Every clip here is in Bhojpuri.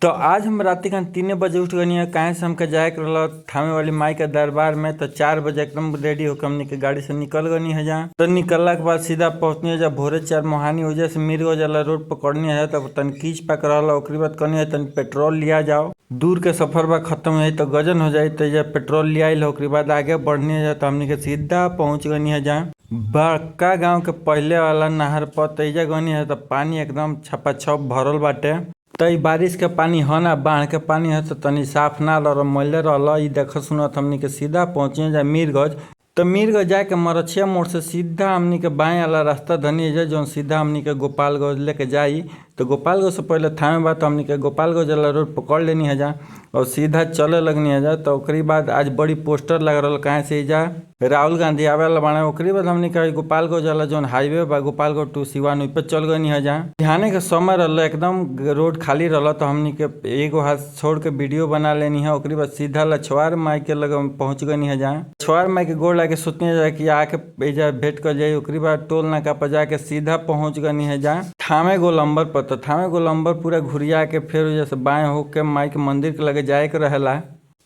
तो आज हम रात के 3 बजे उठ गनी है। कहाँ से हमके जाए के रहल थामे वाली माई के दरबार में। तो 4 बजे एकदम रेडी होकर हमने के गाड़ी से निकल गनी है। जहाँ तो निकलला के बाद सीधा पहुँचनी है जब भोरे 4 मोहानी वजह से मिर्ग जाला रोड पकड़नी है। तब तन कीच पाक रहा ओकरी बाद कहनी है तन पेट्रोल लिया जाओ, दूर के सफर बा खत्म है तो गजन हो जाए। तो जब पेट्रोल लिया ओकरी बाद आगे बढ़नी है तो हमने के सीधा पहुँच गनी है। जहाँ बड़का गाँव के पहले वाला नहर पर तेजा गनी है तो पानी एकदम छपाछप भरल बाटे। तो बारिश के पानी है ना, बाढ़ के पानी है तो तनी साफ ना मैले रहा। देख सुनत हमनी के सीधा पहुँचे जाए मीरगंज। तो मीरगंज जाके मरछिया मोड़ से सीधा हमनी के बाएं वाला रास्ता धनी जाए जो सीधा हमनी के गोपालगंज लेके जाई। तो गोपालगंज से पहले थामे बात तो हमनी के गोपालगंज वाला रोड पकड़ लेनी है जा और सीधा चले लगनी है जा। तो ओकरी बाद आज बड़ी पोस्टर लग रहा कहाँ से जा राहुल गांधी आवे वाला बाड़ा। ओकरी बाद हमनी के गोपालगंज वाला जो हाईवे बा गोपालगंज टू सिवान पे चल गई है। जा बिहाने के समय रहा एकदम रोड खाली रहा तो हमनी के एगो हाथ छोड़ के वीडियो बना लेनी है। ओकरी बाद सीधा लछवार माई के लगे पहुँच गई है। जहाँ लछवार माई के गोड़ लाके सोचनी जाए कि आके एजा भेंट कर जाए। ओकरी बाद टोल नाका पर जाके सीधा पहुँच गई है। जहाँ थामे गोलम्बर पर तो थामे गोलम्बर पूरा घुरिया के फिर जैसे बाएं होके माई के मंदिर के लगे जाए के रहेला।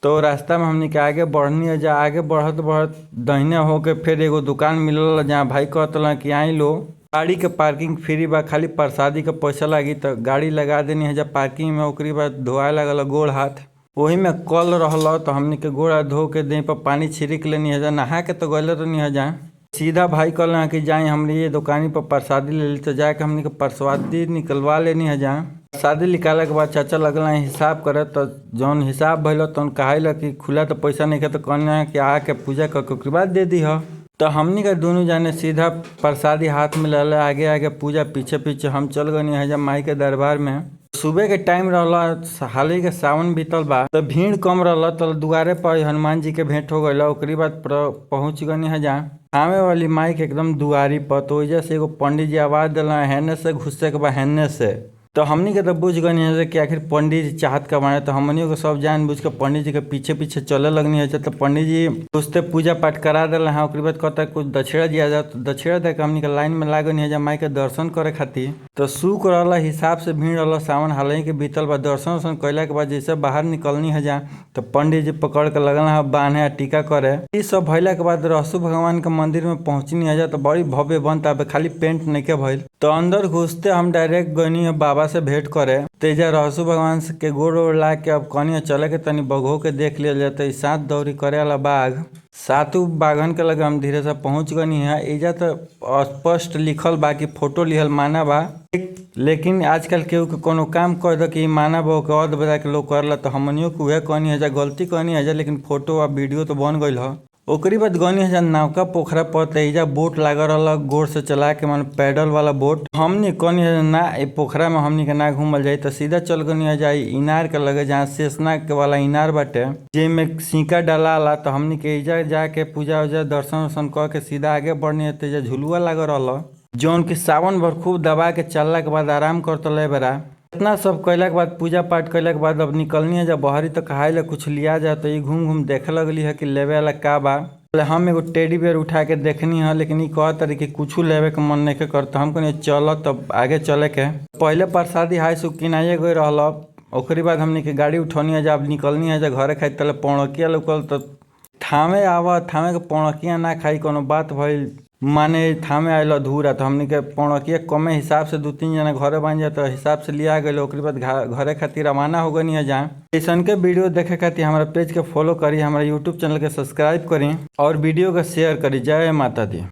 तो रास्ता में हमनी के आगे बढ़नी है। जहाँ आगे बढ़त बढ़त दहिने होके फिर एगो दुकान मिलल जहाँ भाई कहतला कि आई लो गाड़ी के पार्किंग फ्री बा, खाली प्रसादी का पैसा लागी। तो गाड़ी लगा देनी है जब पार्किंग में। ओकरी बाद धोआए लगल गोड़ हाथ, वही में कल रहल तो हमनी के गोड़ हाथ धो के देह पर पानी छिड़क लेनी है। नहा के तो गले रहनी है। जहाँ सीधा भाई कहल कि जाए हमने ये दुकानी पर प्रसादी ले ली। तो जाके हमने के प्रसादी निकलवा लेनी है। जहाँ प्रसादी निकाले के बाद चाचा लगल हिसाब करे। तो जौन हिसाब भैल तो कहला कि खुला तो पैसा नहीं है। तो कहना कि आके पूजा करके ओकरी बाद दे दी है। तो हमनी के दोनों जाने सीधा प्रसादी हाथ में ले आगे आगे पूजा पीछे पीछे हम चल गए हैं जब माई के दरबार में। सुबह के टाइम रहा, हाल के सावन बीतल बा तो भीड़ कम रहा। तो दुआरे पर हनुमान जी के भेंट हो गई। ओकरी बाद पहुँच गई है। जहाँ थामे वाली माई के एकदम दुआरी पर तो वजह से एगो पंडित जी आवाज दिला हेने से घुसे के बा हेने से। तो हमनी के तो बुझ गई है कि आखिर पंडित जी चाहत का बारे। तो हमनियों को सब जान बुझ के पंडित जी के पीछे पीछे चले लगनी है। तो पंडित जी उससे पूजा पाठ करा दिला है। ओकरी बाद कहता कुछ दक्षिणा दिया जाए। तो दक्षिणा दे के हमनी के लाइन में लागनी है जब माई के दर्शन करे खातिर। तो सुख रहा हिसाब से भीड़ रहा। सावन हाल के बीतल बा। दर्शन वर्शन कैला के बाद जैसे बाहर निकलनी है। जहाँ तो पंडित जी पकड़ के लगल है बांधे टीका करे। ये सब भैला के बाद रहसु भगवान के मंदिर में पहुंचनी है। जा तो बड़ी भव्य बनता है, खाली पेंट नहीं के भइल। तो अंदर घुसते हम डायरेक्ट गनी है बाबा से भेंट करे। तेजा रहसु भगवान के गोड़ ओड़ ला के अब कहनी चले के तनी बघो के देख लिया जाता। सात दौरी करे वाला बाघ सातु बाघन के लगे हम धीरे से पहुंच गनी है। एजा तो स्पष्ट लिखल बा कि फोटो लिहल माना बा, लेकिन आजकल केहू के कोनो काम कह दो कि माना बा के अध बजा के लोग करला। तो हमनियों के उहे कहनी है गलती कहनी है। लेकिन फोटो और वीडियो तो बन गई है। ओकरी बाद गनी है नौका पोखरा पर तेजा बोट लाग रहा गोड़ से चला के मन पैडल वाला बोट। हमनी कहनी है ना पोखरा में हमनी के ना घूमल जाए। तो सीधा चल गनी है जाए इनार के लगे जहाँ शेषनाग के वाला इनार बाटे जेमे सिक्का डाला। तो हमनी के इजा जाके पूजा उजा दर्शन वर्शन कर के सीधा आगे बढ़नी है। तेजा झुलुआ लाग रहा जौन की सावन भर खूब दबा के चलला के बाद आराम करते ले बेरा। इतना सब कैला के बाद पूजा पाठ कैला के बाद अब निकलनी है जब बहरी। तो कहा कुछ लिया जाए। तो ये घूम घूम देखे लगली है कि लेवे वाला का बा। हम एगो टेडी बेयर उठा के देखनी है, लेकिन ये कह तरी कि कुछ लेवे के मन नहीं करता। हम कहनी चल तब आगे चले के पहले प्रसादी हाई सुकिनाइए गई रहा। ओकरी बाद हमने के गाड़ी उठौनी है जब निकलनी है जब घरे खाई। तले पौड़किया लुकल तो थामे आवा थामे के पौड़किया ना खाई कोनो बात भइल माने थामे आयल अधूरा। तो हमने के पौड़किया कमे हिसाब से 2-3 जना घरे बन जाए। तो हिसाब से लिया गए। ओकरी बाद घरे खातिर रवाना हो गई है। जहाँ ऐसन के वीडियो देखे खातिर हमारा पेज के फॉलो करी, हमारा यूट्यूब चैनल के सब्सक्राइब करी और वीडियो का शेयर करी। जय माता दी।